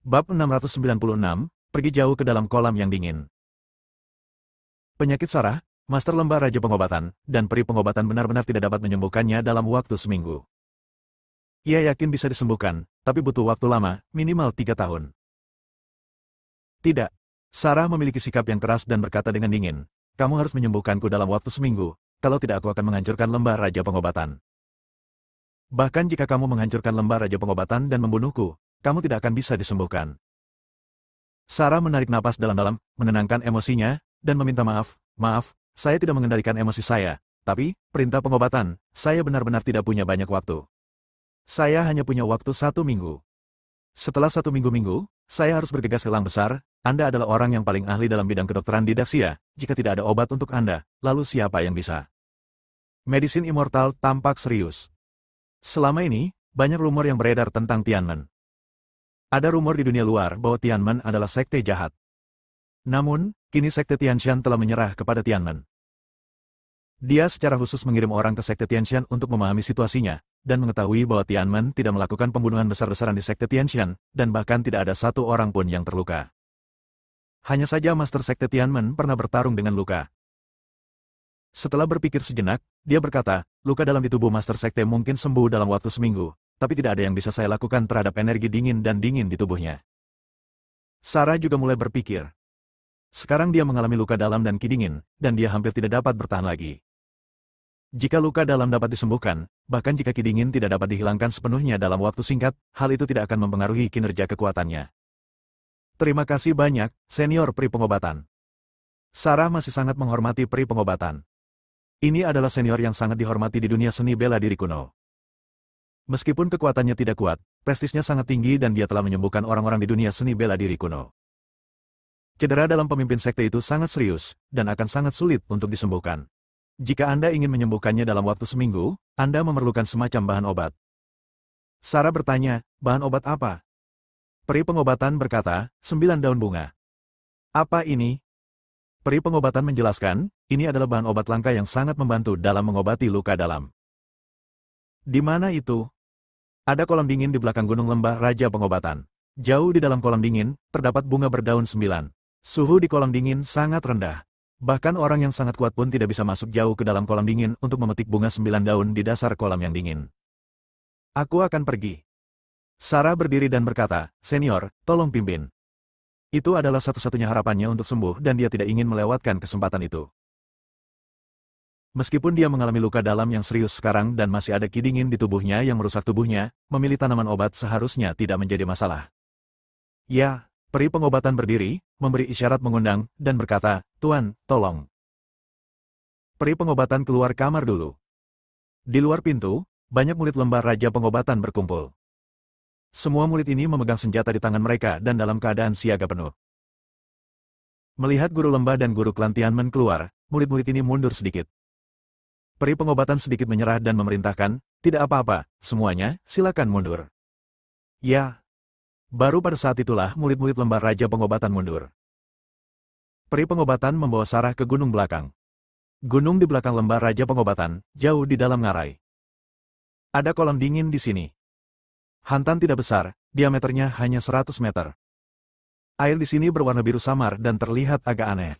Bab 696, pergi jauh ke dalam kolam yang dingin. Penyakit Sarah, Master Lembah Raja Pengobatan, dan peri pengobatan benar-benar tidak dapat menyembuhkannya dalam waktu seminggu. Ia yakin bisa disembuhkan, tapi butuh waktu lama, minimal 3 tahun. Tidak. Sarah memiliki sikap yang keras dan berkata dengan dingin, "Kamu harus menyembuhkanku dalam waktu seminggu, kalau tidak aku akan menghancurkan Lembah Raja Pengobatan. Bahkan jika kamu menghancurkan Lembah Raja Pengobatan dan membunuhku, kamu tidak akan bisa disembuhkan." Sarah menarik napas dalam-dalam, menenangkan emosinya, dan meminta maaf. "Maaf, saya tidak mengendalikan emosi saya, tapi, perintah pengobatan, saya benar-benar tidak punya banyak waktu. Saya hanya punya waktu 1 minggu. Setelah 1 minggu, saya harus bergegas ke Lang Besar. Anda adalah orang yang paling ahli dalam bidang kedokteran di Daxia. Jika tidak ada obat untuk Anda, lalu siapa yang bisa?" Medisin Immortal tampak serius. Selama ini, banyak rumor yang beredar tentang Tianmen. Ada rumor di dunia luar bahwa Tianmen adalah sekte jahat. Namun, kini sekte Tianshan telah menyerah kepada Tianmen. Dia secara khusus mengirim orang ke sekte Tianshan untuk memahami situasinya, dan mengetahui bahwa Tianmen tidak melakukan pembunuhan besar-besaran di sekte Tianshan, dan bahkan tidak ada satu orang pun yang terluka. Hanya saja Master Sekte Tianmen pernah bertarung dengan luka. Setelah berpikir sejenak, dia berkata, "Luka dalam di tubuh Master Sekte mungkin sembuh dalam waktu seminggu, tapi tidak ada yang bisa saya lakukan terhadap energi dingin dan dingin di tubuhnya." Sarah juga mulai berpikir. Sekarang dia mengalami luka dalam dan ki dingin, dan dia hampir tidak dapat bertahan lagi. Jika luka dalam dapat disembuhkan, bahkan jika ki dingin tidak dapat dihilangkan sepenuhnya dalam waktu singkat, hal itu tidak akan mempengaruhi kinerja kekuatannya. Terima kasih banyak, senior peri pengobatan. Sarah masih sangat menghormati peri pengobatan. Ini adalah senior yang sangat dihormati di dunia seni bela diri kuno. Meskipun kekuatannya tidak kuat, prestisnya sangat tinggi dan dia telah menyembuhkan orang-orang di dunia seni bela diri kuno. Cedera dalam pemimpin sekte itu sangat serius, dan akan sangat sulit untuk disembuhkan. Jika Anda ingin menyembuhkannya dalam waktu seminggu, Anda memerlukan semacam bahan obat. Sarah bertanya, "Bahan obat apa?" Peri pengobatan berkata, 9 daun bunga. "Apa ini?" Peri pengobatan menjelaskan, ini adalah bahan obat langka yang sangat membantu dalam mengobati luka dalam. "Di mana itu?" "Ada kolam dingin di belakang Gunung Lembah Raja Pengobatan. Jauh di dalam kolam dingin, terdapat bunga berdaun 9. Suhu di kolam dingin sangat rendah. Bahkan orang yang sangat kuat pun tidak bisa masuk jauh ke dalam kolam dingin untuk memetik bunga 9 daun di dasar kolam yang dingin." "Aku akan pergi." Sarah berdiri dan berkata, "Senior, tolong pimpin." Itu adalah satu-satunya harapannya untuk sembuh dan dia tidak ingin melewatkan kesempatan itu. Meskipun dia mengalami luka dalam yang serius sekarang dan masih ada ki dingin di tubuhnya yang merusak tubuhnya, memilih tanaman obat seharusnya tidak menjadi masalah. "Ya." Peri pengobatan berdiri, memberi isyarat mengundang, dan berkata, "Tuan, tolong." Peri pengobatan keluar kamar dulu. Di luar pintu, banyak murid Lembah Raja Pengobatan berkumpul. Semua murid ini memegang senjata di tangan mereka dan dalam keadaan siaga penuh. Melihat guru lembah dan guru klan Tianmen keluar, murid-murid ini mundur sedikit. Peri pengobatan sedikit menyerah dan memerintahkan, "Tidak apa-apa, semuanya, silakan mundur." "Ya." Baru pada saat itulah murid-murid Lembah Raja Pengobatan mundur. Peri pengobatan membawa Sarah ke gunung belakang. Gunung di belakang Lembah Raja Pengobatan, jauh di dalam ngarai. Ada kolam dingin di sini. Hantan tidak besar, diameternya hanya 100 meter. Air di sini berwarna biru samar dan terlihat agak aneh.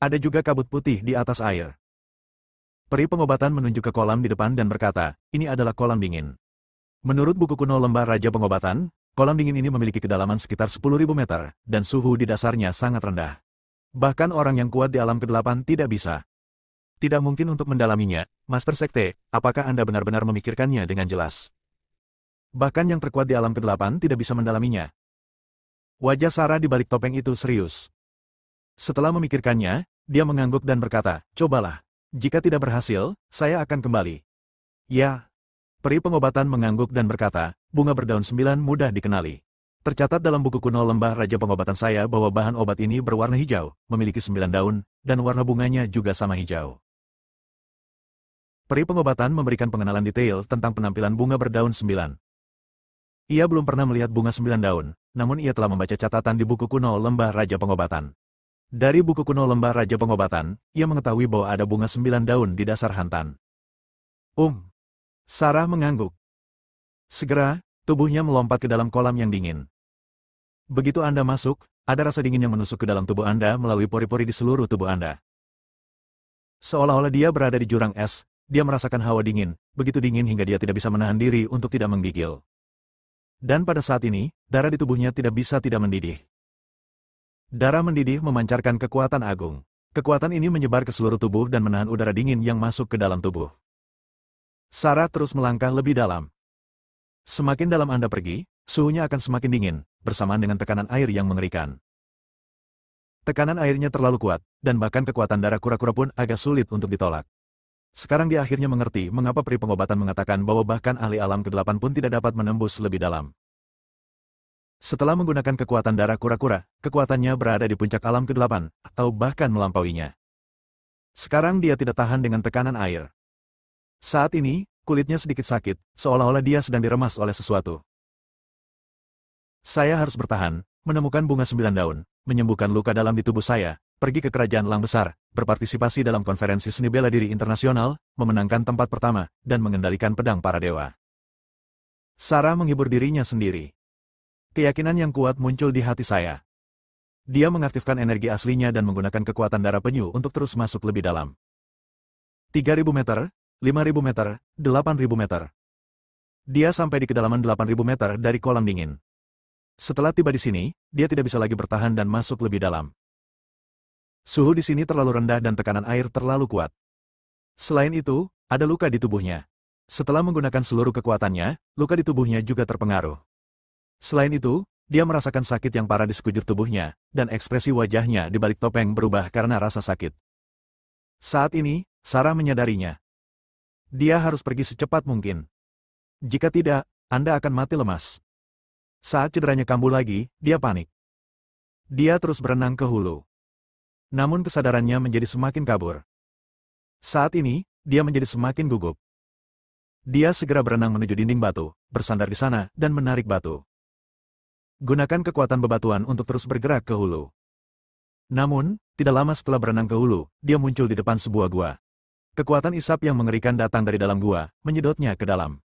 Ada juga kabut putih di atas air. Peri pengobatan menunjuk ke kolam di depan dan berkata, "Ini adalah kolam dingin." Menurut buku kuno Lembah Raja Pengobatan, kolam dingin ini memiliki kedalaman sekitar 10.000 meter, dan suhu di dasarnya sangat rendah. Bahkan orang yang kuat di alam ke-8 tidak bisa. Tidak mungkin untuk mendalaminya, Master Sekte, apakah Anda benar-benar memikirkannya dengan jelas? Bahkan yang terkuat di alam ke-8 tidak bisa mendalaminya. Wajah Sarah di balik topeng itu serius. Setelah memikirkannya, dia mengangguk dan berkata, "Cobalah. Jika tidak berhasil, saya akan kembali." "Ya." Peri pengobatan mengangguk dan berkata, "Bunga berdaun 9 mudah dikenali. Tercatat dalam buku kuno Lembah Raja Pengobatan saya bahwa bahan obat ini berwarna hijau, memiliki 9 daun, dan warna bunganya juga sama hijau." Peri pengobatan memberikan pengenalan detail tentang penampilan bunga berdaun 9. Ia belum pernah melihat bunga 9 daun, namun ia telah membaca catatan di buku kuno Lembah Raja Pengobatan. Dari buku kuno Lembah Raja Pengobatan, ia mengetahui bahwa ada bunga 9 daun di dasar hantan. Sarah mengangguk. Segera, tubuhnya melompat ke dalam kolam yang dingin. Begitu Anda masuk, ada rasa dingin yang menusuk ke dalam tubuh Anda melalui pori-pori di seluruh tubuh Anda. Seolah-olah dia berada di jurang es, dia merasakan hawa dingin, begitu dingin hingga dia tidak bisa menahan diri untuk tidak menggigil. Dan pada saat ini, darah di tubuhnya tidak bisa tidak mendidih. Darah mendidih memancarkan kekuatan agung. Kekuatan ini menyebar ke seluruh tubuh dan menahan udara dingin yang masuk ke dalam tubuh. Sarah terus melangkah lebih dalam. Semakin dalam Anda pergi, suhunya akan semakin dingin, bersamaan dengan tekanan air yang mengerikan. Tekanan airnya terlalu kuat, dan bahkan kekuatan darah kura-kura pun agak sulit untuk ditolak. Sekarang dia akhirnya mengerti mengapa peri pengobatan mengatakan bahwa bahkan ahli alam ke-8 pun tidak dapat menembus lebih dalam. Setelah menggunakan kekuatan darah kura-kura, kekuatannya berada di puncak alam ke-8, atau bahkan melampauinya. Sekarang dia tidak tahan dengan tekanan air. Saat ini, kulitnya sedikit sakit, seolah-olah dia sedang diremas oleh sesuatu. Saya harus bertahan, menemukan bunga 9 daun, menyembuhkan luka dalam di tubuh saya, pergi ke kerajaan Lang Besar, berpartisipasi dalam konferensi seni bela diri internasional, memenangkan tempat pertama, dan mengendalikan pedang para dewa. Sarah menghibur dirinya sendiri. Keyakinan yang kuat muncul di hati saya. Dia mengaktifkan energi aslinya dan menggunakan kekuatan darah penyu untuk terus masuk lebih dalam. 3.000 meter, 5.000 meter, 8.000 meter. Dia sampai di kedalaman 8.000 meter dari kolam dingin. Setelah tiba di sini, dia tidak bisa lagi bertahan dan masuk lebih dalam. Suhu di sini terlalu rendah dan tekanan air terlalu kuat. Selain itu, ada luka di tubuhnya. Setelah menggunakan seluruh kekuatannya, luka di tubuhnya juga terpengaruh. Selain itu, dia merasakan sakit yang parah di sekujur tubuhnya, dan ekspresi wajahnya di balik topeng berubah karena rasa sakit. Saat ini, Sarah menyadarinya. Dia harus pergi secepat mungkin. Jika tidak, Anda akan mati lemas. Saat cederanya kambuh lagi, dia panik. Dia terus berenang ke hulu. Namun kesadarannya menjadi semakin kabur. Saat ini, dia menjadi semakin gugup. Dia segera berenang menuju dinding batu, bersandar di sana, dan menarik batu. Gunakan kekuatan bebatuan untuk terus bergerak ke hulu. Namun, tidak lama setelah berenang ke hulu, dia muncul di depan sebuah gua. Kekuatan isap yang mengerikan datang dari dalam gua, menyedotnya ke dalam.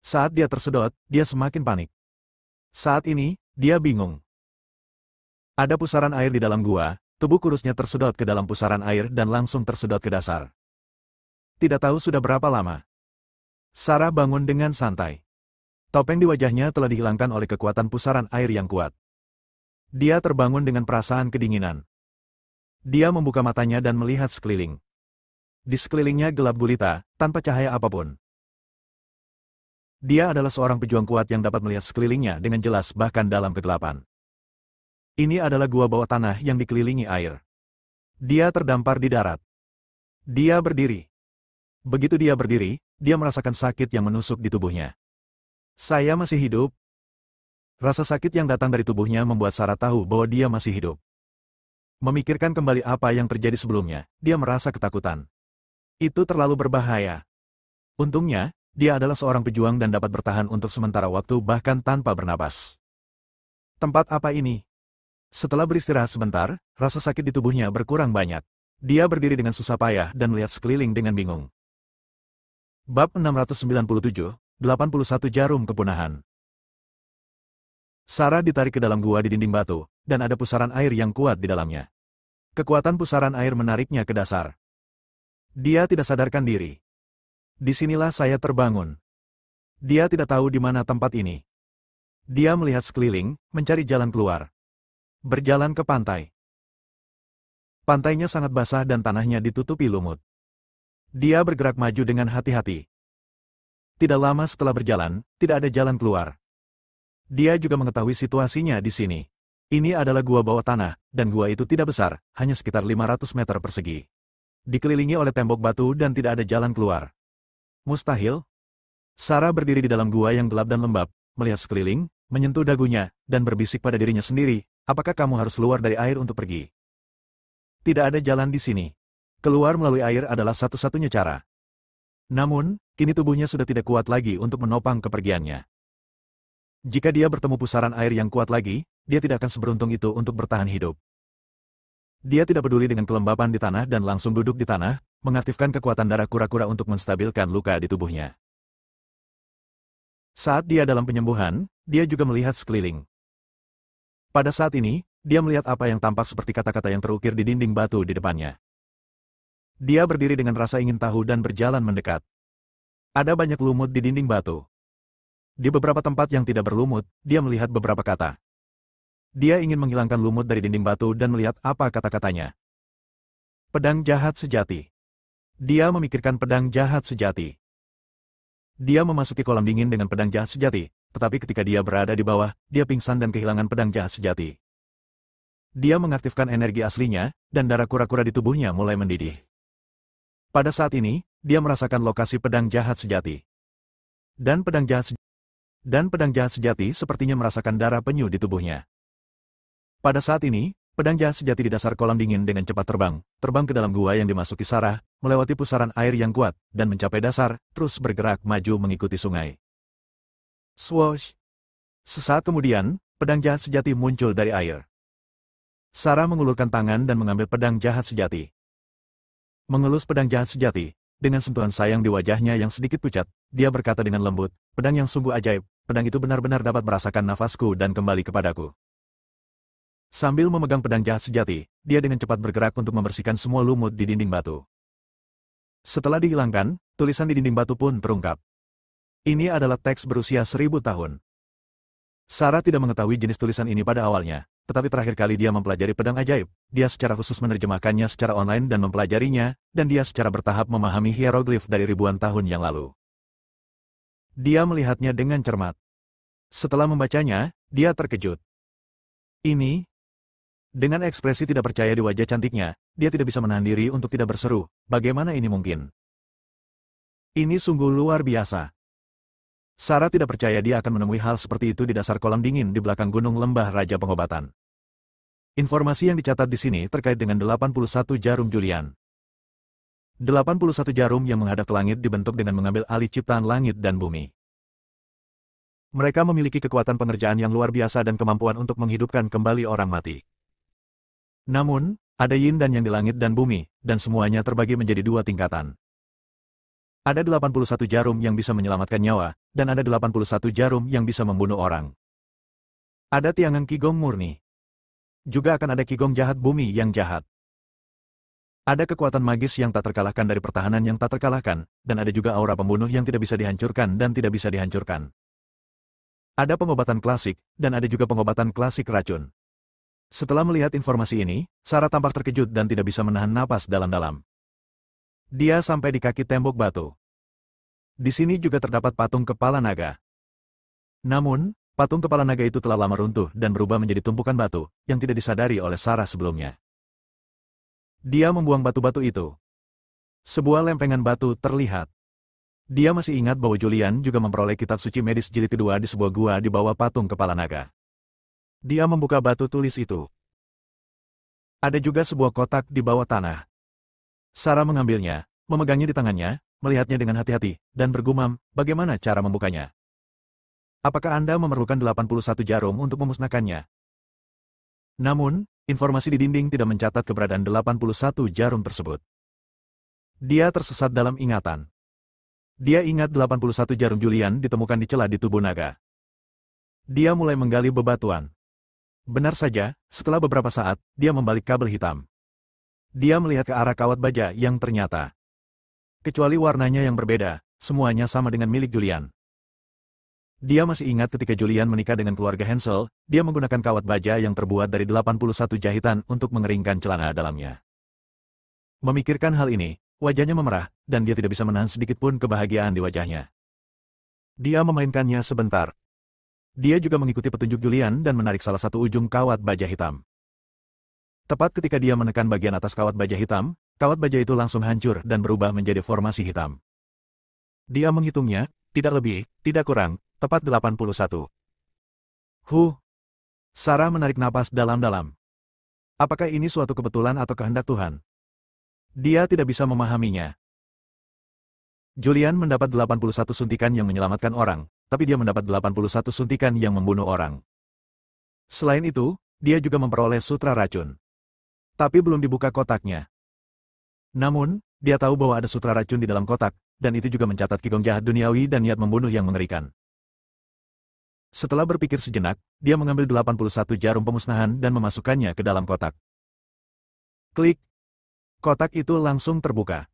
Saat dia tersedot, dia semakin panik. Saat ini, dia bingung. Ada pusaran air di dalam gua, tubuh kurusnya tersedot ke dalam pusaran air dan langsung tersedot ke dasar. Tidak tahu sudah berapa lama. Sarah bangun dengan santai. Topeng di wajahnya telah dihilangkan oleh kekuatan pusaran air yang kuat. Dia terbangun dengan perasaan kedinginan. Dia membuka matanya dan melihat sekeliling. Di sekelilingnya gelap gulita, tanpa cahaya apapun. Dia adalah seorang pejuang kuat yang dapat melihat sekelilingnya dengan jelas bahkan dalam kegelapan. Ini adalah gua bawah tanah yang dikelilingi air. Dia terdampar di darat. Dia berdiri. Begitu dia berdiri, dia merasakan sakit yang menusuk di tubuhnya. Saya masih hidup. Rasa sakit yang datang dari tubuhnya membuat Sarah tahu bahwa dia masih hidup. Memikirkan kembali apa yang terjadi sebelumnya, dia merasa ketakutan. Itu terlalu berbahaya. Untungnya, dia adalah seorang pejuang dan dapat bertahan untuk sementara waktu bahkan tanpa bernapas. Tempat apa ini? Setelah beristirahat sebentar, rasa sakit di tubuhnya berkurang banyak. Dia berdiri dengan susah payah dan melihat sekeliling dengan bingung. Bab 697, 81 Jarum Kepunahan. Sarah ditarik ke dalam gua di dinding batu, dan ada pusaran air yang kuat di dalamnya. Kekuatan pusaran air menariknya ke dasar. Dia tidak sadarkan diri. Disinilah saya terbangun. Dia tidak tahu di mana tempat ini. Dia melihat sekeliling, mencari jalan keluar. Berjalan ke pantai. Pantainya sangat basah dan tanahnya ditutupi lumut. Dia bergerak maju dengan hati-hati. Tidak lama setelah berjalan, tidak ada jalan keluar. Dia juga mengetahui situasinya di sini. Ini adalah gua bawah tanah, dan gua itu tidak besar, hanya sekitar 500 meter persegi. Dikelilingi oleh tembok batu dan tidak ada jalan keluar. Mustahil? Sarah berdiri di dalam gua yang gelap dan lembab, melihat sekeliling, menyentuh dagunya, dan berbisik pada dirinya sendiri, apakah kamu harus keluar dari air untuk pergi? Tidak ada jalan di sini. Keluar melalui air adalah satu-satunya cara. Namun, kini tubuhnya sudah tidak kuat lagi untuk menopang kepergiannya. Jika dia bertemu pusaran air yang kuat lagi, dia tidak akan seberuntung itu untuk bertahan hidup. Dia tidak peduli dengan kelembapan di tanah dan langsung duduk di tanah, mengaktifkan kekuatan darah kura-kura untuk menstabilkan luka di tubuhnya. Saat dia dalam penyembuhan, dia juga melihat sekeliling. Pada saat ini, dia melihat apa yang tampak seperti kata-kata yang terukir di dinding batu di depannya. Dia berdiri dengan rasa ingin tahu dan berjalan mendekat. Ada banyak lumut di dinding batu. Di beberapa tempat yang tidak berlumut, dia melihat beberapa kata. Dia ingin menghilangkan lumut dari dinding batu dan melihat apa kata-katanya. Pedang jahat sejati. Dia memikirkan pedang jahat sejati. Dia memasuki kolam dingin dengan pedang jahat sejati, tetapi ketika dia berada di bawah, dia pingsan dan kehilangan pedang jahat sejati. Dia mengaktifkan energi aslinya, dan darah kura-kura di tubuhnya mulai mendidih. Pada saat ini, dia merasakan lokasi pedang jahat sejati. Dan pedang jahat sejati sepertinya merasakan darah penyu di tubuhnya. Pada saat ini, pedang jahat sejati di dasar kolam dingin dengan cepat terbang ke dalam gua yang dimasuki Sarah, melewati pusaran air yang kuat, dan mencapai dasar, terus bergerak maju mengikuti sungai. Swoosh! Sesaat kemudian, pedang jahat sejati muncul dari air. Sarah mengulurkan tangan dan mengambil pedang jahat sejati. Mengelus pedang jahat sejati, dengan sentuhan sayang di wajahnya yang sedikit pucat, dia berkata dengan lembut, pedang yang sungguh ajaib, pedang itu benar-benar dapat merasakan nafasku dan kembali kepadaku. Sambil memegang pedang jahat sejati, dia dengan cepat bergerak untuk membersihkan semua lumut di dinding batu. Setelah dihilangkan, tulisan di dinding batu pun terungkap. Ini adalah teks berusia 1000 tahun. Sarah tidak mengetahui jenis tulisan ini pada awalnya, tetapi terakhir kali dia mempelajari pedang ajaib, dia secara khusus menerjemahkannya secara online dan mempelajarinya, dan dia secara bertahap memahami hieroglif dari ribuan tahun yang lalu. Dia melihatnya dengan cermat. Setelah membacanya, dia terkejut. Ini, dengan ekspresi tidak percaya di wajah cantiknya, dia tidak bisa menahan diri untuk tidak berseru, bagaimana ini mungkin? Ini sungguh luar biasa. Sarah tidak percaya dia akan menemui hal seperti itu di dasar kolam dingin di belakang gunung lembah Raja Pengobatan. Informasi yang dicatat di sini terkait dengan 81 jarum Julian. 81 jarum yang menghadap ke langit dibentuk dengan mengambil alih ciptaan langit dan bumi. Mereka memiliki kekuatan pengerjaan yang luar biasa dan kemampuan untuk menghidupkan kembali orang mati. Namun, ada yin dan yang di langit dan bumi, dan semuanya terbagi menjadi dua tingkatan. Ada 81 jarum yang bisa menyelamatkan nyawa, dan ada 81 jarum yang bisa membunuh orang. Ada tiangan Qigong murni. Juga akan ada Qigong jahat bumi yang jahat. Ada kekuatan magis yang tak terkalahkan dari pertahanan yang tak terkalahkan, dan ada juga aura pembunuh yang tidak bisa dihancurkan dan tidak bisa dihancurkan. Ada pengobatan klasik, dan ada juga pengobatan klasik racun. Setelah melihat informasi ini, Sarah tampak terkejut dan tidak bisa menahan napas dalam-dalam. Dia sampai di kaki tembok batu. Di sini juga terdapat patung kepala naga. Namun, patung kepala naga itu telah lama runtuh dan berubah menjadi tumpukan batu, yang tidak disadari oleh Sarah sebelumnya. Dia membuang batu-batu itu. Sebuah lempengan batu terlihat. Dia masih ingat bahwa Julian juga memperoleh kitab suci medis jilid kedua di sebuah gua di bawah patung kepala naga. Dia membuka batu tulis itu. Ada juga sebuah kotak di bawah tanah. Sarah mengambilnya, memegangnya di tangannya, melihatnya dengan hati-hati, dan bergumam, bagaimana cara membukanya? Apakah Anda memerlukan 81 jarum untuk memusnahkannya? Namun, informasi di dinding tidak mencatat keberadaan 81 jarum tersebut. Dia tersesat dalam ingatan. Dia ingat 81 jarum Julian ditemukan di celah di tubuh naga. Dia mulai menggali bebatuan. Benar saja, setelah beberapa saat, dia membalik kabel hitam. Dia melihat ke arah kawat baja yang ternyata. Kecuali warnanya yang berbeda, semuanya sama dengan milik Julian. Dia masih ingat ketika Julian menikah dengan keluarga Hansel, dia menggunakan kawat baja yang terbuat dari 81 jahitan untuk mengeringkan celana dalamnya. Memikirkan hal ini, wajahnya memerah, dan dia tidak bisa menahan sedikit pun kebahagiaan di wajahnya. Dia memainkannya sebentar. Dia juga mengikuti petunjuk Julian dan menarik salah satu ujung kawat baja hitam. Tepat ketika dia menekan bagian atas kawat baja hitam, kawat baja itu langsung hancur dan berubah menjadi formasi hitam. Dia menghitungnya, tidak lebih, tidak kurang, tepat 81. Sarah menarik napas dalam-dalam. Apakah ini suatu kebetulan atau kehendak Tuhan? Dia tidak bisa memahaminya. Julian mendapat 81 suntikan yang menyelamatkan orang, tapi dia mendapat 81 suntikan yang membunuh orang. Selain itu, dia juga memperoleh sutra racun. Tapi belum dibuka kotaknya. Namun, dia tahu bahwa ada sutra racun di dalam kotak, dan itu juga mencatat Qigong jahat duniawi dan niat membunuh yang mengerikan. Setelah berpikir sejenak, dia mengambil 81 jarum pemusnahan dan memasukkannya ke dalam kotak. Klik. Kotak itu langsung terbuka.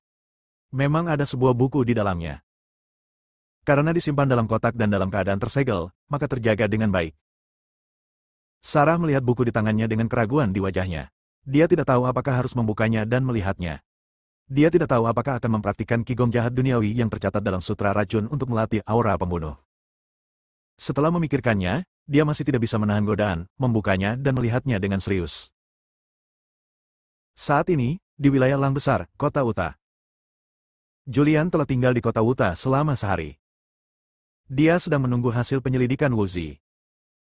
Memang ada sebuah buku di dalamnya. Karena disimpan dalam kotak dan dalam keadaan tersegel, maka terjaga dengan baik. Sarah melihat buku di tangannya dengan keraguan di wajahnya. Dia tidak tahu apakah harus membukanya dan melihatnya. Dia tidak tahu apakah akan mempraktikkan Qigong jahat duniawi yang tercatat dalam sutra racun untuk melatih aura pembunuh. Setelah memikirkannya, dia masih tidak bisa menahan godaan, membukanya dan melihatnya dengan serius. Saat ini, di wilayah Lang Besar, Kota Uta. Julian telah tinggal di Kota Uta selama sehari. Dia sedang menunggu hasil penyelidikan Wuzi.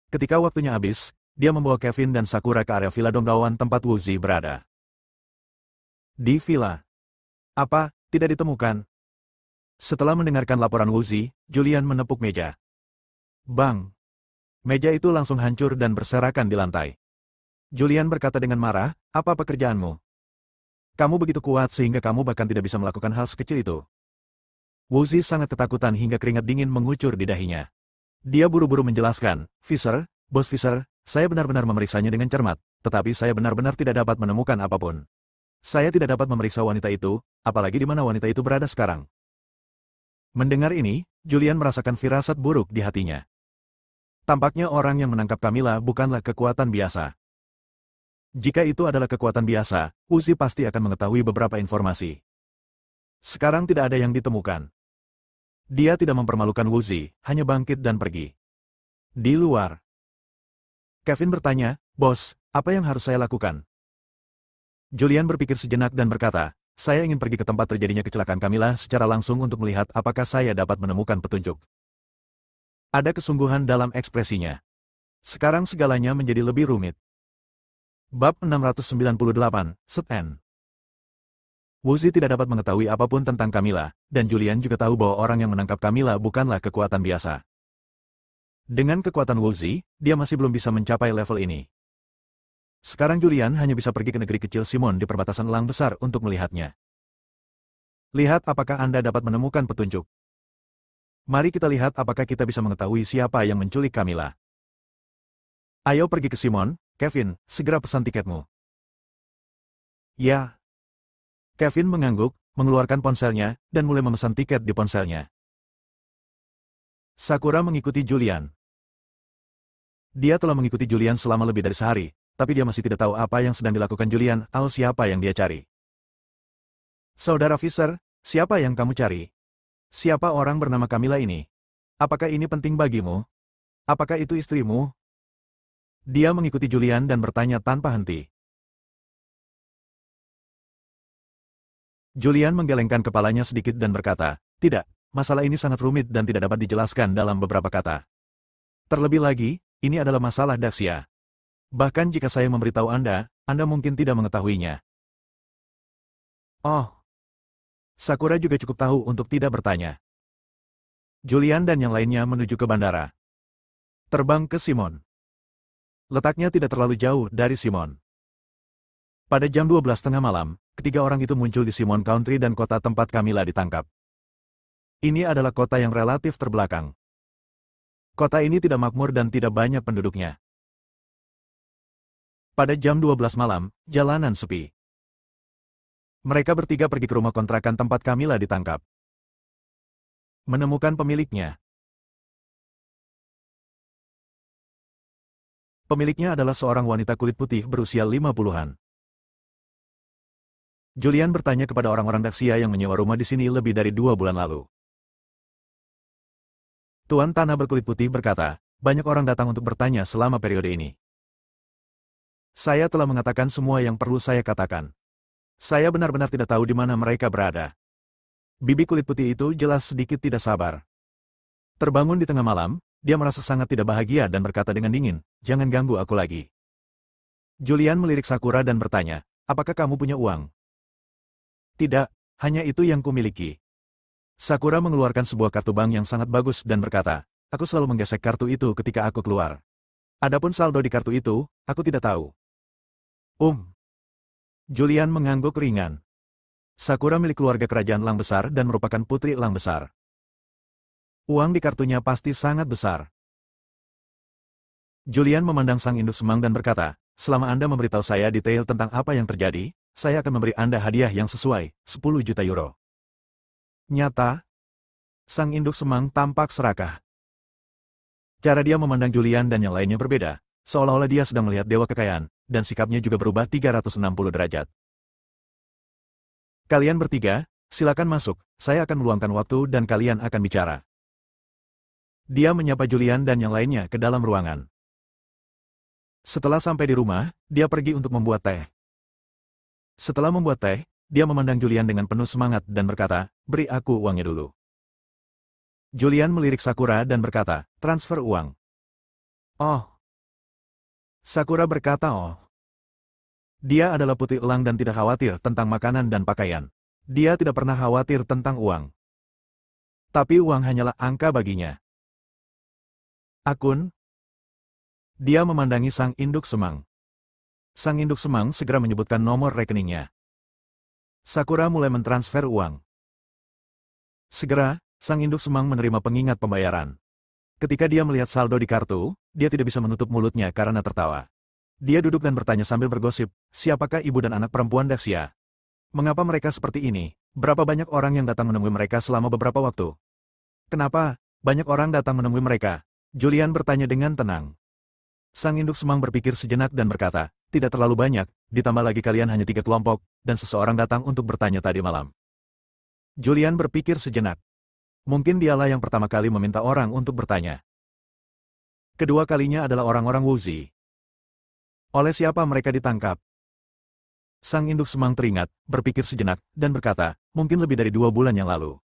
Ketika waktunya habis, dia membawa Kevin dan Sakura ke area Villa Dongdawan tempat Wuzi berada. Di villa. Apa, tidak ditemukan? Setelah mendengarkan laporan Wuzi, Julian menepuk meja. Bang! Meja itu langsung hancur dan berserakan di lantai. Julian berkata dengan marah, apa pekerjaanmu? Kamu begitu kuat sehingga kamu bahkan tidak bisa melakukan hal sekecil itu. Wuzi sangat ketakutan hingga keringat dingin mengucur di dahinya. Dia buru-buru menjelaskan, Fisher, Bos Fisher, saya benar-benar memeriksanya dengan cermat, tetapi saya benar-benar tidak dapat menemukan apapun. Saya tidak dapat memeriksa wanita itu, apalagi di mana wanita itu berada sekarang. Mendengar ini, Julian merasakan firasat buruk di hatinya. Tampaknya orang yang menangkap Camilla bukanlah kekuatan biasa. Jika itu adalah kekuatan biasa, Wuzi pasti akan mengetahui beberapa informasi. Sekarang tidak ada yang ditemukan. Dia tidak mempermalukan Wuzi, hanya bangkit dan pergi. Di luar. Kevin bertanya, Bos, apa yang harus saya lakukan? Julian berpikir sejenak dan berkata, saya ingin pergi ke tempat terjadinya kecelakaan Camilla secara langsung untuk melihat apakah saya dapat menemukan petunjuk. Ada kesungguhan dalam ekspresinya. Sekarang segalanya menjadi lebih rumit. Bab 698, Set N. Wuzi tidak dapat mengetahui apapun tentang Camilla, dan Julian juga tahu bahwa orang yang menangkap Camilla bukanlah kekuatan biasa. Dengan kekuatan Wuzi, dia masih belum bisa mencapai level ini. Sekarang Julian hanya bisa pergi ke negeri kecil Simon di perbatasan Lang Besar untuk melihatnya. Lihat apakah Anda dapat menemukan petunjuk. Mari kita lihat apakah kita bisa mengetahui siapa yang menculik Camilla. Ayo pergi ke Simon, Kevin, segera pesan tiketmu. Ya. Kevin mengangguk, mengeluarkan ponselnya, dan mulai memesan tiket di ponselnya. Sakura mengikuti Julian. Dia telah mengikuti Julian selama lebih dari sehari, tapi dia masih tidak tahu apa yang sedang dilakukan Julian atau siapa yang dia cari. Saudara Fisher, siapa yang kamu cari? Siapa orang bernama Camilla ini? Apakah ini penting bagimu? Apakah itu istrimu? Dia mengikuti Julian dan bertanya tanpa henti. Julian menggelengkan kepalanya sedikit dan berkata, tidak, masalah ini sangat rumit dan tidak dapat dijelaskan dalam beberapa kata. Terlebih lagi, ini adalah masalah Daxia. Bahkan jika saya memberitahu Anda mungkin tidak mengetahuinya. Oh. Sakura juga cukup tahu untuk tidak bertanya. Julian dan yang lainnya menuju ke bandara. Terbang ke Simon. Letaknya tidak terlalu jauh dari Simon. Pada jam 12:30 malam, ketiga orang itu muncul di Simon Country dan kota tempat Camilla ditangkap. Ini adalah kota yang relatif terbelakang. Kota ini tidak makmur dan tidak banyak penduduknya. Pada jam 12 malam, jalanan sepi. Mereka bertiga pergi ke rumah kontrakan tempat Camilla ditangkap. Menemukan pemiliknya. Pemiliknya adalah seorang wanita kulit putih berusia 50-an. Julian bertanya kepada orang-orang Daxia yang menyewa rumah di sini lebih dari 2 bulan lalu. Tuan Tanah berkulit putih berkata, banyak orang datang untuk bertanya selama periode ini. Saya telah mengatakan semua yang perlu saya katakan. Saya benar-benar tidak tahu di mana mereka berada. Bibi kulit putih itu jelas sedikit tidak sabar. Terbangun di tengah malam, dia merasa sangat tidak bahagia dan berkata dengan dingin, jangan ganggu aku lagi. Julian melirik Sakura dan bertanya, apakah kamu punya uang? Tidak, hanya itu yang kumiliki. Sakura mengeluarkan sebuah kartu bank yang sangat bagus dan berkata, aku selalu menggesek kartu itu ketika aku keluar. Adapun saldo di kartu itu, aku tidak tahu. Julian mengangguk ringan. Sakura milik keluarga kerajaan Lang Besar dan merupakan putri Lang Besar. Uang di kartunya pasti sangat besar. Julian memandang sang induk semang dan berkata, selama Anda memberitahu saya detail tentang apa yang terjadi, saya akan memberi Anda hadiah yang sesuai, 10 juta euro. Nyata, sang induk semang tampak serakah. Cara dia memandang Julian dan yang lainnya berbeda, seolah-olah dia sedang melihat dewa kekayaan, dan sikapnya juga berubah 360 derajat. Kalian bertiga, silakan masuk, saya akan meluangkan waktu dan kalian akan bicara. Dia menyapa Julian dan yang lainnya ke dalam ruangan. Setelah sampai di rumah, dia pergi untuk membuat teh. Setelah membuat teh, dia memandang Julian dengan penuh semangat dan berkata, beri aku uangnya dulu. Julian melirik Sakura dan berkata, transfer uang. Oh. Sakura berkata oh. Dia adalah putri elang dan tidak khawatir tentang makanan dan pakaian. Dia tidak pernah khawatir tentang uang. Tapi uang hanyalah angka baginya. Akun? Dia memandangi sang induk semang. Sang induk semang segera menyebutkan nomor rekeningnya. Sakura mulai mentransfer uang. Segera, sang induk semang menerima pengingat pembayaran. Ketika dia melihat saldo di kartu, dia tidak bisa menutup mulutnya karena tertawa. Dia duduk dan bertanya sambil bergosip, siapakah ibu dan anak perempuan Daxia? Mengapa mereka seperti ini? Berapa banyak orang yang datang menemui mereka selama beberapa waktu? Kenapa? Banyak orang datang menemui mereka. Julian bertanya dengan tenang. Sang induk semang berpikir sejenak dan berkata, tidak terlalu banyak, ditambah lagi kalian hanya 3 kelompok, dan seseorang datang untuk bertanya tadi malam. Julian berpikir sejenak. Mungkin dialah yang pertama kali meminta orang untuk bertanya. Kedua kalinya adalah orang-orang Wuzi. Oleh siapa mereka ditangkap? Sang induk semang teringat, berpikir sejenak, dan berkata, mungkin lebih dari 2 bulan yang lalu.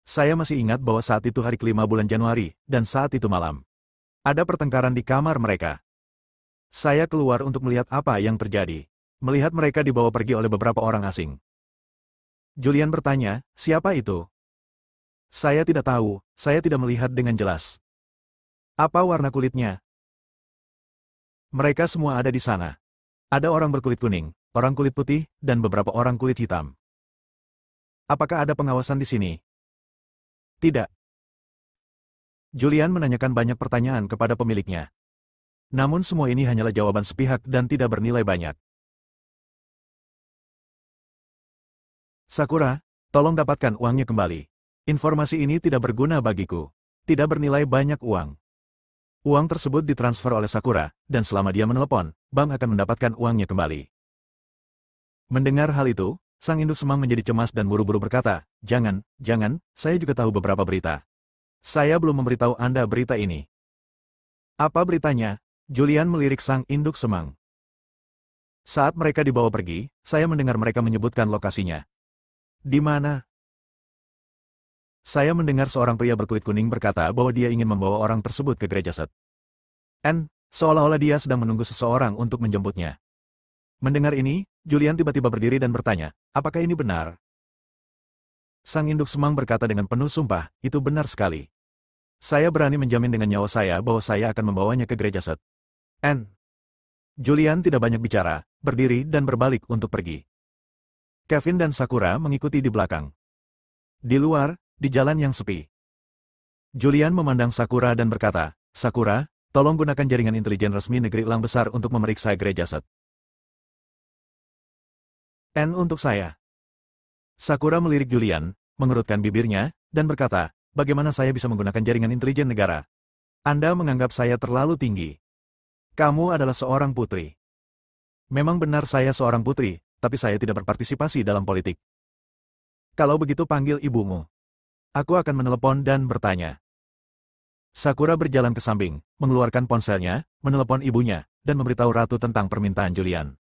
Saya masih ingat bahwa saat itu hari kelima bulan Januari, dan saat itu malam. Ada pertengkaran di kamar mereka. Saya keluar untuk melihat apa yang terjadi. Melihat mereka dibawa pergi oleh beberapa orang asing. Julian bertanya, siapa itu? Saya tidak tahu, saya tidak melihat dengan jelas. Apa warna kulitnya? Mereka semua ada di sana. Ada orang berkulit kuning, orang kulit putih, dan beberapa orang kulit hitam. Apakah ada pengawasan di sini? Tidak. Julian menanyakan banyak pertanyaan kepada pemiliknya. Namun semua ini hanyalah jawaban sepihak dan tidak bernilai banyak. Sakura, tolong dapatkan uangnya kembali. Informasi ini tidak berguna bagiku. Tidak bernilai banyak uang. Uang tersebut ditransfer oleh Sakura, dan selama dia menelepon, bank akan mendapatkan uangnya kembali. Mendengar hal itu, sang induk semang menjadi cemas dan buru-buru berkata, jangan, saya juga tahu beberapa berita. Saya belum memberitahu Anda berita ini. Apa beritanya? Julian melirik sang induk semang. Saat mereka dibawa pergi, saya mendengar mereka menyebutkan lokasinya. Di mana? Saya mendengar seorang pria berkulit kuning berkata bahwa dia ingin membawa orang tersebut ke gereja Set. Seolah-olah dia sedang menunggu seseorang untuk menjemputnya. Mendengar ini, Julian tiba-tiba berdiri dan bertanya, apakah ini benar? Sang induk semang berkata dengan penuh sumpah, itu benar sekali. Saya berani menjamin dengan nyawa saya bahwa saya akan membawanya ke gereja Set. Julian tidak banyak bicara, berdiri dan berbalik untuk pergi. Kevin dan Sakura mengikuti di belakang. Di luar, di jalan yang sepi. Julian memandang Sakura dan berkata, Sakura, tolong gunakan jaringan intelijen resmi negeri elang besar untuk memeriksa gereja Set. Untuk saya. Sakura melirik Julian, mengerutkan bibirnya, dan berkata, bagaimana saya bisa menggunakan jaringan intelijen negara? Anda menganggap saya terlalu tinggi. Kamu adalah seorang putri. Memang benar saya seorang putri, tapi saya tidak berpartisipasi dalam politik. Kalau begitu panggil ibumu. Aku akan menelepon dan bertanya. Sakura berjalan ke samping, mengeluarkan ponselnya, menelepon ibunya, dan memberitahu Ratu tentang permintaan Julian.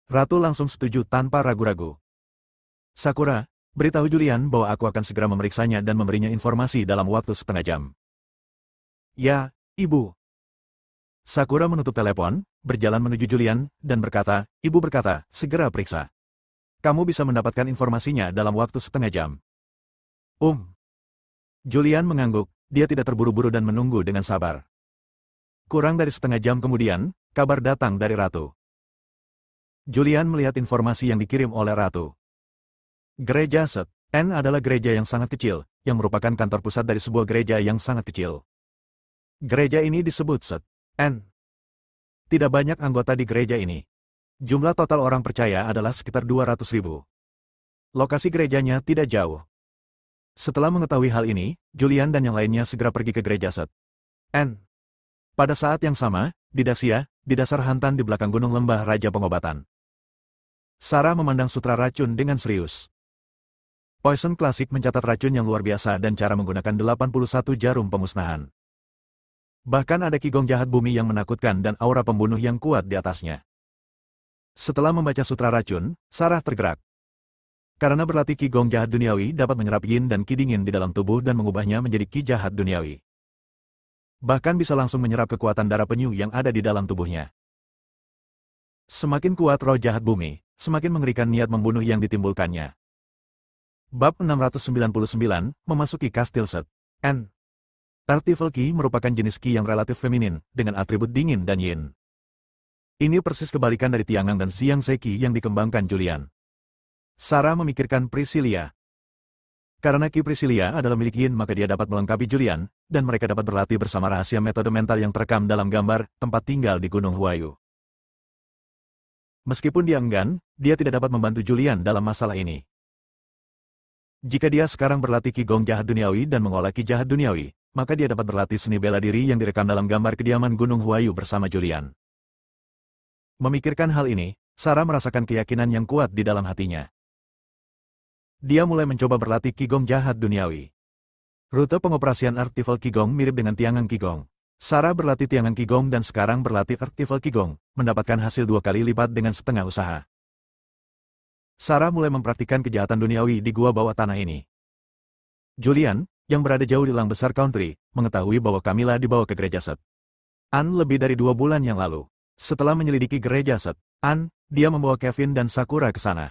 Ratu langsung setuju tanpa ragu-ragu. Sakura, beritahu Julian bahwa aku akan segera memeriksanya dan memberinya informasi dalam waktu setengah jam. Ya, Ibu. Sakura menutup telepon, berjalan menuju Julian, dan berkata, Ibu berkata, segera periksa. Kamu bisa mendapatkan informasinya dalam waktu setengah jam. Julian mengangguk, dia tidak terburu-buru dan menunggu dengan sabar. Kurang dari setengah jam kemudian, kabar datang dari Ratu. Julian melihat informasi yang dikirim oleh Ratu. Gereja Set adalah gereja yang sangat kecil, yang merupakan kantor pusat dari sebuah gereja yang sangat kecil. Gereja ini disebut Set Tidak banyak anggota di gereja ini. Jumlah total orang percaya adalah sekitar 200.000. Lokasi gerejanya tidak jauh. Setelah mengetahui hal ini, Julian dan yang lainnya segera pergi ke gereja St. Anne. Pada saat yang sama, di Daxia, di dasar Hantan di belakang gunung lembah Raja Pengobatan, Sarah memandang sutra racun dengan serius. Poison Classic mencatat racun yang luar biasa dan cara menggunakan 81 jarum pemusnahan. Bahkan ada Qigong jahat bumi yang menakutkan dan aura pembunuh yang kuat di atasnya. Setelah membaca sutra racun, Sarah tergerak. Karena berlatih Qigong jahat duniawi dapat menyerap yin dan Qi dingin di dalam tubuh dan mengubahnya menjadi Qi jahat duniawi. Bahkan bisa langsung menyerap kekuatan darah penyu yang ada di dalam tubuhnya. Semakin kuat roh jahat bumi, semakin mengerikan niat membunuh yang ditimbulkannya. Bab 699, memasuki Kastil St. Anne. Artificial Qi merupakan jenis Qi yang relatif feminin, dengan atribut dingin dan yin. Ini persis kebalikan dari Tiangang dan Xiang Ze Qi yang dikembangkan Julian. Sarah memikirkan Priscilla. Karena Qi Priscilla adalah milik yin maka dia dapat melengkapi Julian, dan mereka dapat berlatih bersama rahasia metode mental yang terekam dalam gambar tempat tinggal di Gunung Huayu. Meskipun dia enggan, dia tidak dapat membantu Julian dalam masalah ini. Jika dia sekarang berlatih Qigong jahat duniawi dan mengolah Qi jahat duniawi, maka dia dapat berlatih seni bela diri yang direkam dalam gambar kediaman Gunung Huayu bersama Julian. Memikirkan hal ini, Sarah merasakan keyakinan yang kuat di dalam hatinya. Dia mulai mencoba berlatih Qigong jahat duniawi. Rute pengoperasian Artificial Qigong mirip dengan Tiangang Qigong. Sarah berlatih Tiangang Qigong dan sekarang berlatih Artificial Qigong, mendapatkan hasil 2 kali lipat dengan setengah usaha. Sarah mulai mempraktikkan kejahatan duniawi di gua bawah tanah ini. Julian, yang berada jauh di Lang Besar Country, mengetahui bahwa Camilla dibawa ke gereja St. Anne lebih dari 2 bulan yang lalu. Setelah menyelidiki gereja St. Anne, dia membawa Kevin dan Sakura ke sana.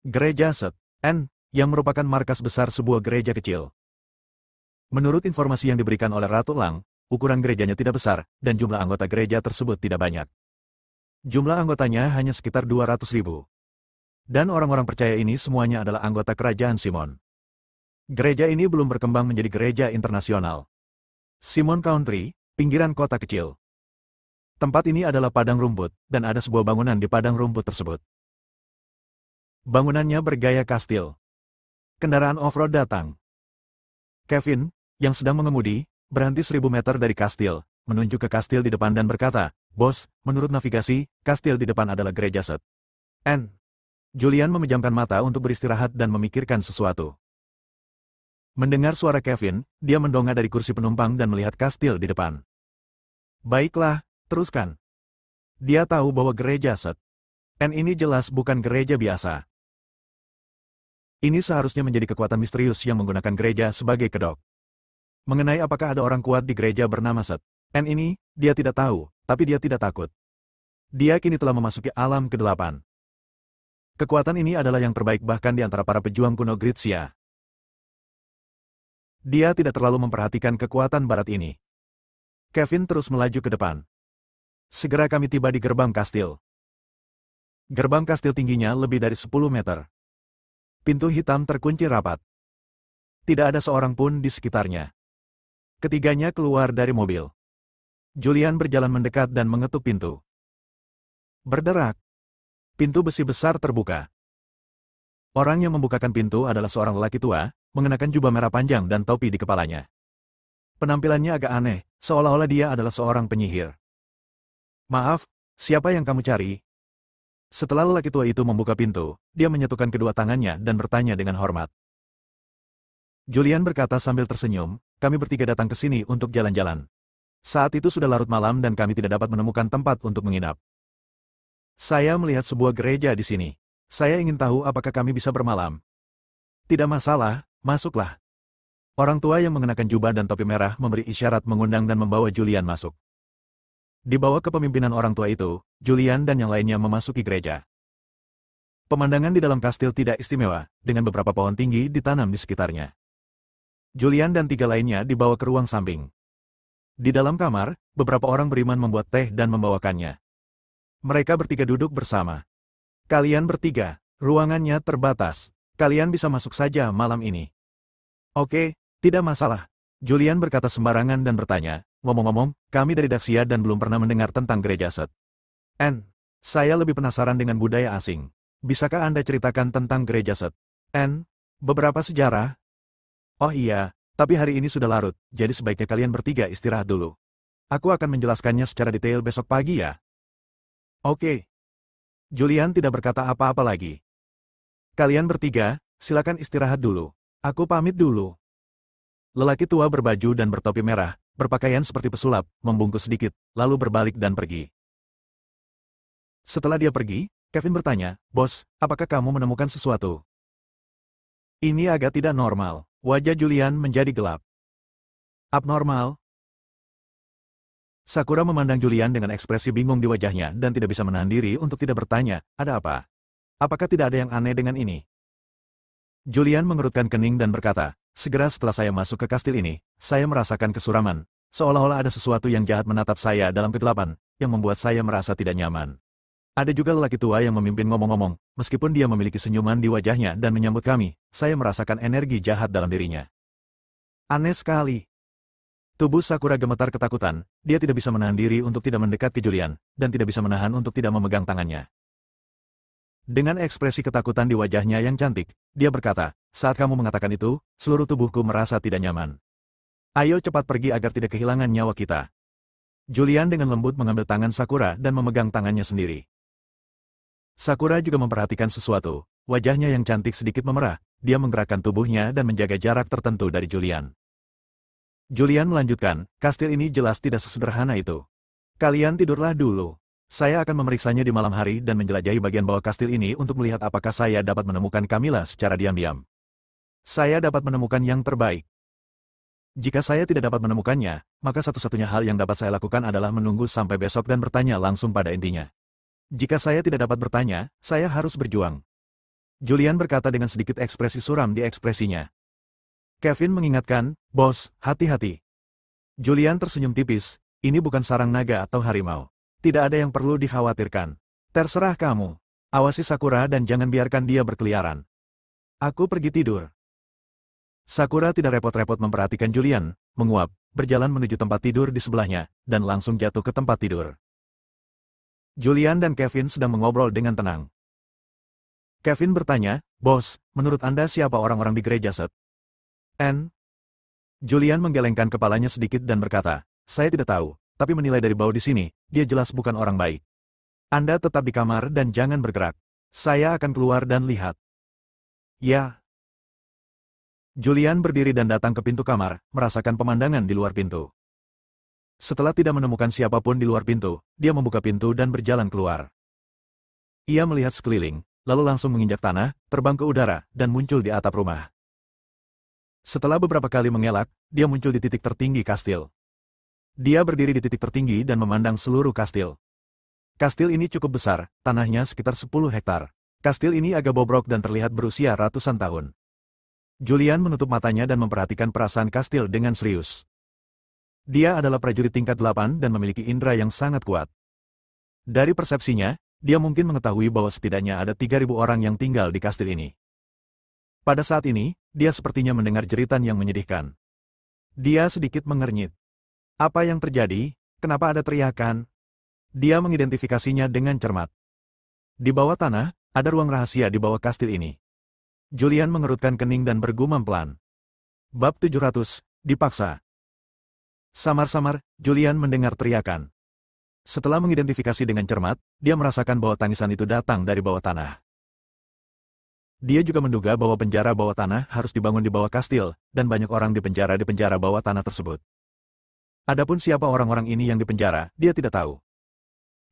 Gereja St. Anne, yang merupakan markas besar sebuah gereja kecil. Menurut informasi yang diberikan oleh Ratu Lang, ukuran gerejanya tidak besar, dan jumlah anggota gereja tersebut tidak banyak. Jumlah anggotanya hanya sekitar 200.000. Dan orang-orang percaya ini semuanya adalah anggota kerajaan Simon. Gereja ini belum berkembang menjadi gereja internasional. Simon Country, pinggiran kota kecil. Tempat ini adalah padang rumput, dan ada sebuah bangunan di padang rumput tersebut. Bangunannya bergaya kastil. Kendaraan off-road datang. Kevin, yang sedang mengemudi, berhenti 1000 meter dari kastil, menunjuk ke kastil di depan dan berkata, "Bos, menurut navigasi, kastil di depan adalah gereja St. Anne." Julian memejamkan mata untuk beristirahat dan memikirkan sesuatu. Mendengar suara Kevin, dia mendongak dari kursi penumpang dan melihat kastil di depan. "Baiklah, teruskan." Dia tahu bahwa gereja St. Anne ini jelas bukan gereja biasa. Ini seharusnya menjadi kekuatan misterius yang menggunakan gereja sebagai kedok. Mengenai apakah ada orang kuat di gereja bernama St. Anne ini, dia tidak tahu, tapi dia tidak takut. Dia kini telah memasuki alam ke-8. Kekuatan ini adalah yang terbaik bahkan di antara para pejuang kuno Gritsia. Dia tidak terlalu memperhatikan kekuatan barat ini. Kevin terus melaju ke depan. Segera kami tiba di gerbang kastil. Gerbang kastil tingginya lebih dari 10 meter. Pintu hitam terkunci rapat. Tidak ada seorang pun di sekitarnya. Ketiganya keluar dari mobil. Julian berjalan mendekat dan mengetuk pintu. Berderak. Pintu besi besar terbuka. Orang yang membukakan pintu adalah seorang lelaki tua, mengenakan jubah merah panjang dan topi di kepalanya. Penampilannya agak aneh, seolah-olah dia adalah seorang penyihir. "Maaf, siapa yang kamu cari?" Setelah lelaki tua itu membuka pintu, dia menyatukan kedua tangannya dan bertanya dengan hormat. Julian berkata sambil tersenyum, "Kami bertiga datang ke sini untuk jalan-jalan. Saat itu sudah larut malam dan kami tidak dapat menemukan tempat untuk menginap. Saya melihat sebuah gereja di sini. Saya ingin tahu apakah kami bisa bermalam." "Tidak masalah, masuklah." Orang tua yang mengenakan jubah dan topi merah memberi isyarat mengundang dan membawa Julian masuk. Di bawah kepemimpinan orang tua itu, Julian dan yang lainnya memasuki gereja. Pemandangan di dalam kastil tidak istimewa, dengan beberapa pohon tinggi ditanam di sekitarnya. Julian dan 3 lainnya dibawa ke ruang samping. Di dalam kamar, beberapa orang beriman membuat teh dan membawakannya. Mereka bertiga duduk bersama. "Kalian bertiga, ruangannya terbatas. Kalian bisa masuk saja malam ini." "Oke, tidak masalah." Julian berkata sembarangan dan bertanya, ngomong-ngomong, kami dari Daxia dan belum pernah mendengar tentang gereja Set. Saya lebih penasaran dengan budaya asing. Bisakah Anda ceritakan tentang gereja Set? Beberapa sejarah? Oh iya, tapi hari ini sudah larut, jadi sebaiknya kalian bertiga istirahat dulu. Aku akan menjelaskannya secara detail besok pagi ya. Oke. Julian tidak berkata apa-apa lagi. Kalian bertiga, silakan istirahat dulu. Aku pamit dulu. Lelaki tua berbaju dan bertopi merah, berpakaian seperti pesulap, membungkus sedikit, lalu berbalik dan pergi. Setelah dia pergi, Kevin bertanya, "Bos, apakah kamu menemukan sesuatu?" Ini agak tidak normal. Wajah Julian menjadi gelap. Abnormal? Sakura memandang Julian dengan ekspresi bingung di wajahnya dan tidak bisa menahan diri untuk tidak bertanya, "Ada apa? Apakah tidak ada yang aneh dengan ini?" Julian mengerutkan kening dan berkata, "Segera setelah saya masuk ke kastil ini, saya merasakan kesuraman, seolah-olah ada sesuatu yang jahat menatap saya dalam kegelapan, yang membuat saya merasa tidak nyaman." Ada juga lelaki tua yang memimpin ngomong-ngomong, meskipun dia memiliki senyuman di wajahnya dan menyambut kami, saya merasakan energi jahat dalam dirinya. Aneh sekali. Tubuh Sakura gemetar ketakutan, dia tidak bisa menahan diri untuk tidak mendekat ke Julian, dan tidak bisa menahan untuk tidak memegang tangannya. Dengan ekspresi ketakutan di wajahnya yang cantik, dia berkata, "Saat kamu mengatakan itu, seluruh tubuhku merasa tidak nyaman. Ayo cepat pergi agar tidak kehilangan nyawa kita." Julian dengan lembut mengambil tangan Sakura dan memegang tangannya sendiri. Sakura juga memperhatikan sesuatu, wajahnya yang cantik sedikit memerah, dia menggerakkan tubuhnya dan menjaga jarak tertentu dari Julian. Julian melanjutkan, "Kastil ini jelas tidak sesederhana itu. Kalian tidurlah dulu. Saya akan memeriksanya di malam hari dan menjelajahi bagian bawah kastil ini untuk melihat apakah saya dapat menemukan Camilla secara diam-diam. Saya dapat menemukan yang terbaik. Jika saya tidak dapat menemukannya, maka satu-satunya hal yang dapat saya lakukan adalah menunggu sampai besok dan bertanya langsung pada intinya. Jika saya tidak dapat bertanya, saya harus berjuang." Julian berkata dengan sedikit ekspresi suram di ekspresinya. Kevin mengingatkan, "Bos, hati-hati." Julian tersenyum tipis, "Ini bukan sarang naga atau harimau. Tidak ada yang perlu dikhawatirkan. Terserah kamu. Awasi Sakura dan jangan biarkan dia berkeliaran. Aku pergi tidur." Sakura tidak repot-repot memperhatikan Julian, menguap, berjalan menuju tempat tidur di sebelahnya, dan langsung jatuh ke tempat tidur. Julian dan Kevin sedang mengobrol dengan tenang. Kevin bertanya, "Bos, menurut Anda siapa orang-orang di gereja Set?" Julian menggelengkan kepalanya sedikit dan berkata, "Saya tidak tahu, tapi menilai dari bau di sini, dia jelas bukan orang baik. Anda tetap di kamar dan jangan bergerak. Saya akan keluar dan lihat." "Ya." Julian berdiri dan datang ke pintu kamar, merasakan pemandangan di luar pintu. Setelah tidak menemukan siapapun di luar pintu, dia membuka pintu dan berjalan keluar. Ia melihat sekeliling, lalu langsung menginjak tanah, terbang ke udara, dan muncul di atap rumah. Setelah beberapa kali mengelak, dia muncul di titik tertinggi kastil. Dia berdiri di titik tertinggi dan memandang seluruh kastil. Kastil ini cukup besar, tanahnya sekitar 10 hektar. Kastil ini agak bobrok dan terlihat berusia ratusan tahun. Julian menutup matanya dan memperhatikan perasaan kastil dengan serius. Dia adalah prajurit tingkat 8 dan memiliki indera yang sangat kuat. Dari persepsinya, dia mungkin mengetahui bahwa setidaknya ada 3.000 orang yang tinggal di kastil ini. Pada saat ini, dia sepertinya mendengar jeritan yang menyedihkan. Dia sedikit mengernyit. Apa yang terjadi? Kenapa ada teriakan? Dia mengidentifikasinya dengan cermat. Di bawah tanah, ada ruang rahasia di bawah kastil ini. Julian mengerutkan kening dan bergumam pelan. Bab 700, dipaksa. Samar-samar, Julian mendengar teriakan. Setelah mengidentifikasi dengan cermat, dia merasakan bahwa tangisan itu datang dari bawah tanah. Dia juga menduga bahwa penjara bawah tanah harus dibangun di bawah kastil, dan banyak orang dipenjara di penjara bawah tanah tersebut. Adapun siapa orang-orang ini yang dipenjara, dia tidak tahu.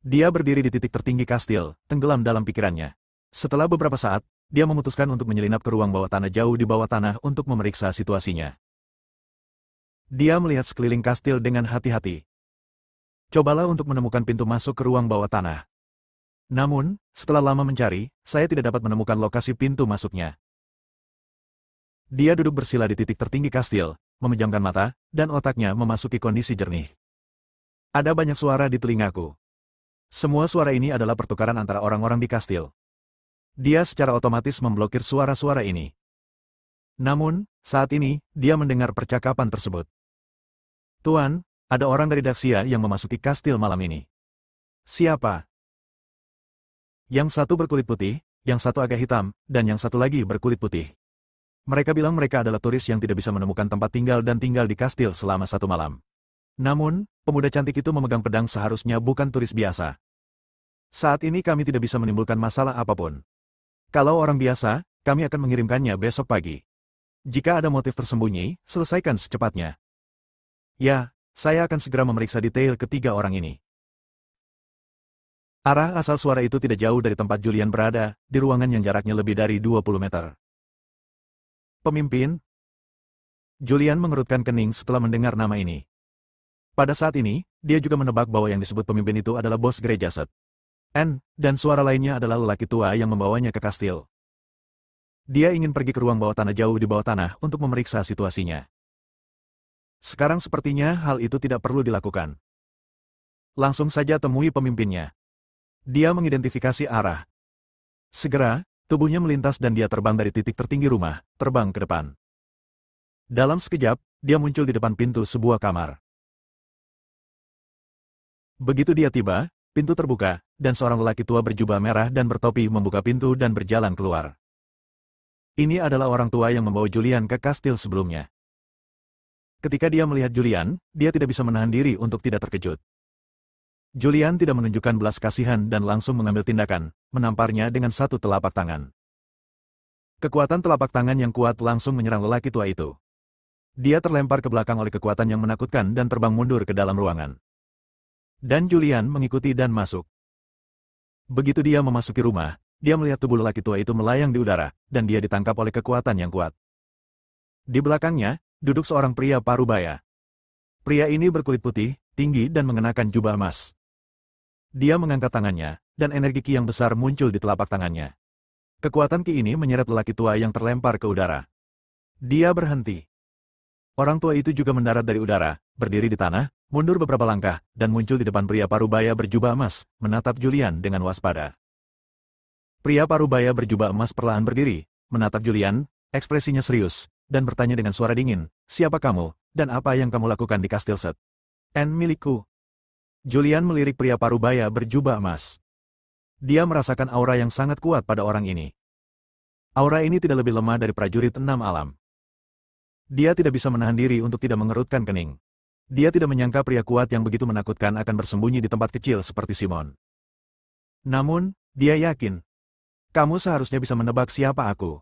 Dia berdiri di titik tertinggi kastil, tenggelam dalam pikirannya. Setelah beberapa saat, dia memutuskan untuk menyelinap ke ruang bawah tanah jauh di bawah tanah untuk memeriksa situasinya. Dia melihat sekeliling kastil dengan hati-hati. Cobalah untuk menemukan pintu masuk ke ruang bawah tanah. Namun, setelah lama mencari, saya tidak dapat menemukan lokasi pintu masuknya. Dia duduk bersila di titik tertinggi kastil, memejamkan mata, dan otaknya memasuki kondisi jernih. Ada banyak suara di telingaku. Semua suara ini adalah pertukaran antara orang-orang di kastil. Dia secara otomatis memblokir suara-suara ini. Namun, saat ini, dia mendengar percakapan tersebut. "Tuan, Ada orang dari Daxia yang memasuki kastil malam ini. Siapa? Yang satu berkulit putih, yang satu agak hitam, dan yang satu lagi berkulit putih. Mereka bilang mereka adalah turis yang tidak bisa menemukan tempat tinggal dan tinggal di kastil selama 1 malam. Namun, pemuda cantik itu memegang pedang seharusnya bukan turis biasa. Saat ini kami tidak bisa menimbulkan masalah apapun. Kalau orang biasa, kami akan mengirimkannya besok pagi. Jika ada motif tersembunyi, selesaikan secepatnya. Ya, saya akan segera memeriksa detail ketiga orang ini. Arah asal suara itu tidak jauh dari tempat Julian berada, di ruangan yang jaraknya lebih dari 20 meter. Pemimpin? Julian mengerutkan kening setelah mendengar nama ini. Pada saat ini, dia juga menebak bahwa yang disebut pemimpin itu adalah bos gereja Set. Dan suara lainnya adalah lelaki tua yang membawanya ke kastil. Dia ingin pergi ke ruang bawah tanah jauh di bawah tanah untuk memeriksa situasinya. Sekarang sepertinya hal itu tidak perlu dilakukan. Langsung saja temui pemimpinnya. Dia mengidentifikasi arah. Segera, tubuhnya melintas dan dia terbang dari titik tertinggi rumah, terbang ke depan. Dalam sekejap, dia muncul di depan pintu sebuah kamar. Begitu dia tiba, pintu terbuka, dan seorang lelaki tua berjubah merah dan bertopi membuka pintu dan berjalan keluar. Ini adalah orang tua yang membawa Julian ke kastil sebelumnya. Ketika dia melihat Julian, dia tidak bisa menahan diri untuk tidak terkejut. Julian tidak menunjukkan belas kasihan dan langsung mengambil tindakan, menamparnya dengan satu telapak tangan. Kekuatan telapak tangan yang kuat langsung menyerang lelaki tua itu. Dia terlempar ke belakang oleh kekuatan yang menakutkan dan terbang mundur ke dalam ruangan. Dan Julian mengikuti dan masuk. Begitu dia memasuki rumah, dia melihat tubuh lelaki tua itu melayang di udara, dan dia ditangkap oleh kekuatan yang kuat. Di belakangnya, duduk seorang pria parubaya. Pria ini berkulit putih, tinggi dan mengenakan jubah emas. Dia mengangkat tangannya, dan energi ki yang besar muncul di telapak tangannya. Kekuatan ki ini menyeret lelaki tua yang terlempar ke udara. Dia berhenti. Orang tua itu juga mendarat dari udara, berdiri di tanah, mundur beberapa langkah, dan muncul di depan pria parubaya berjubah emas, menatap Julian dengan waspada. Pria parubaya berjubah emas perlahan berdiri, menatap Julian, ekspresinya serius, dan bertanya dengan suara dingin, "Siapa kamu, dan apa yang kamu lakukan di kastil Set?" Milikku." Julian melirik pria parubaya berjubah emas. Dia merasakan aura yang sangat kuat pada orang ini. Aura ini tidak lebih lemah dari prajurit 6 alam. Dia tidak bisa menahan diri untuk tidak mengerutkan kening. Dia tidak menyangka pria kuat yang begitu menakutkan akan bersembunyi di tempat kecil seperti Simon. Namun, dia yakin. "Kamu seharusnya bisa menebak siapa aku."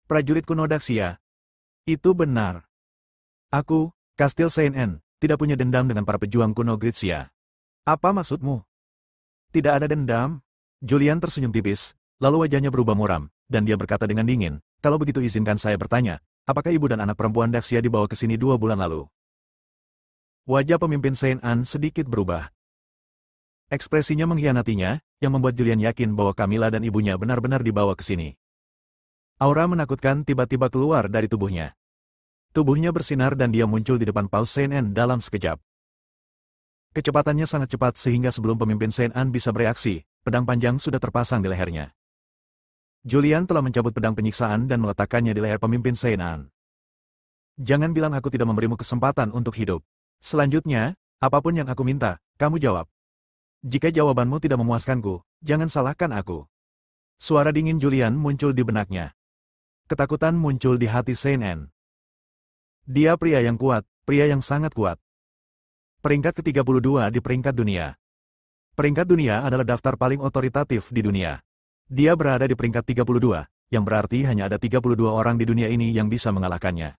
Prajurit kuno Daxia. Itu benar. Aku, Kastil Saint Anne, tidak punya dendam dengan para pejuang kuno Gritsia. Apa maksudmu? Tidak ada dendam? Julian tersenyum tipis, lalu wajahnya berubah muram, dan dia berkata dengan dingin, "Kalau begitu izinkan saya bertanya, apakah ibu dan anak perempuan Daxia dibawa ke sini 2 bulan lalu?" Wajah pemimpin Saint Anne sedikit berubah. Ekspresinya mengkhianatinya, yang membuat Julian yakin bahwa Camilla dan ibunya benar-benar dibawa ke sini. Aura menakutkan tiba-tiba keluar dari tubuhnya. Tubuhnya bersinar dan dia muncul di depan Paus Saint Anne dalam sekejap. Kecepatannya sangat cepat sehingga sebelum pemimpin Saint Anne bisa bereaksi, pedang panjang sudah terpasang di lehernya. Julian telah mencabut pedang penyiksaan dan meletakkannya di leher pemimpin Saint Anne. "Jangan bilang aku tidak memberimu kesempatan untuk hidup. Selanjutnya, apapun yang aku minta, kamu jawab. Jika jawabanmu tidak memuaskanku, jangan salahkan aku." Suara dingin Julian muncul di benaknya. Ketakutan muncul di hati Saint Anne. Dia pria yang kuat, pria yang sangat kuat. Peringkat ke-32 di peringkat dunia. Peringkat dunia adalah daftar paling otoritatif di dunia. Dia berada di peringkat 32, yang berarti hanya ada 32 orang di dunia ini yang bisa mengalahkannya.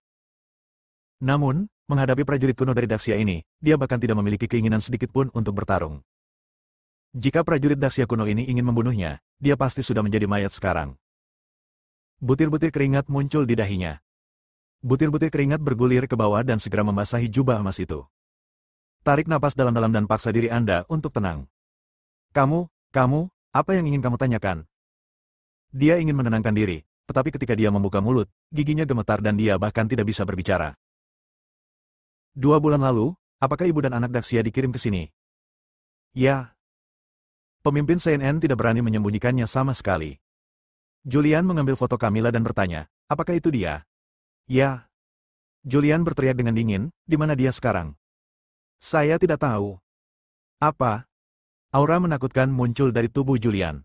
Namun, menghadapi prajurit kuno dari Daxia ini, dia bahkan tidak memiliki keinginan sedikit pun untuk bertarung. Jika prajurit Daxia kuno ini ingin membunuhnya, dia pasti sudah menjadi mayat sekarang. Butir-butir keringat muncul di dahinya. Butir-butir keringat bergulir ke bawah dan segera membasahi jubah emas itu. Tarik napas dalam-dalam dan paksa diri Anda untuk tenang. Kamu, apa yang ingin kamu tanyakan?" Dia ingin menenangkan diri, tetapi ketika dia membuka mulut, giginya gemetar dan dia bahkan tidak bisa berbicara. 2 bulan lalu, apakah ibu dan anak Daxia dikirim ke sini?" "Ya." Pemimpin Saint Anne tidak berani menyembunyikannya sama sekali. Julian mengambil foto Camilla dan bertanya, "Apakah itu dia?" "Ya." Julian berteriak dengan dingin, "Di mana dia sekarang?" Saya tidak tahu. Apa? Aura menakutkan muncul dari tubuh Julian.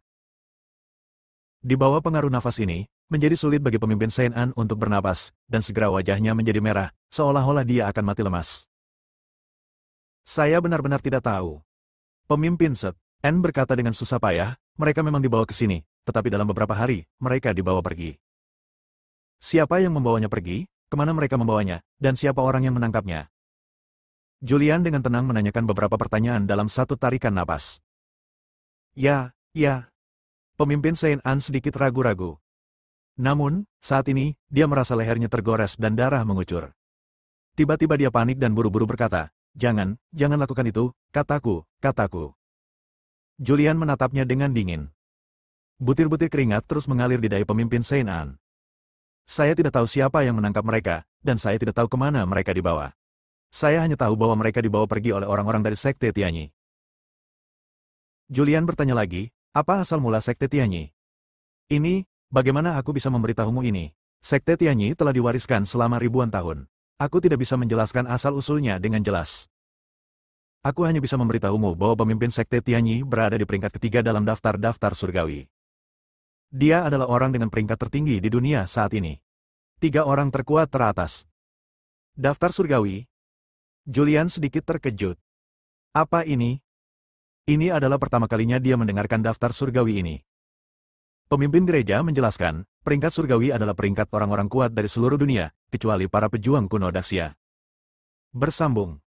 Di bawah pengaruh nafas ini, menjadi sulit bagi pemimpin Saint An untuk bernapas, dan segera wajahnya menjadi merah, seolah-olah dia akan mati lemas. Saya benar-benar tidak tahu. Pemimpin Set N berkata dengan susah payah, mereka memang dibawa ke sini, tetapi dalam beberapa hari, mereka dibawa pergi. Siapa yang membawanya pergi, kemana mereka membawanya, dan siapa orang yang menangkapnya? Julian dengan tenang menanyakan beberapa pertanyaan dalam satu tarikan napas. Ya. Pemimpin Saint An sedikit ragu-ragu. Namun, saat ini, dia merasa lehernya tergores dan darah mengucur. Tiba-tiba dia panik dan buru-buru berkata, jangan lakukan itu, kataku. Julian menatapnya dengan dingin. Butir-butir keringat terus mengalir di dahi pemimpin Saint An. Saya tidak tahu siapa yang menangkap mereka, dan saya tidak tahu kemana mereka dibawa. Saya hanya tahu bahwa mereka dibawa pergi oleh orang-orang dari Sekte Tianyi. Julian bertanya lagi, apa asal mula Sekte Tianyi? Ini, bagaimana aku bisa memberitahumu ini? Sekte Tianyi telah diwariskan selama ribuan tahun. Aku tidak bisa menjelaskan asal-usulnya dengan jelas. Aku hanya bisa memberitahumu bahwa pemimpin Sekte Tianyi berada di peringkat ketiga dalam daftar-daftar surgawi. Dia adalah orang dengan peringkat tertinggi di dunia saat ini. 3 orang terkuat teratas. Daftar surgawi? Julian sedikit terkejut. Apa ini? Ini adalah pertama kalinya dia mendengarkan daftar surgawi ini. Pemimpin gereja menjelaskan, peringkat surgawi adalah peringkat orang-orang kuat dari seluruh dunia, kecuali para pejuang kuno Daxia. Bersambung.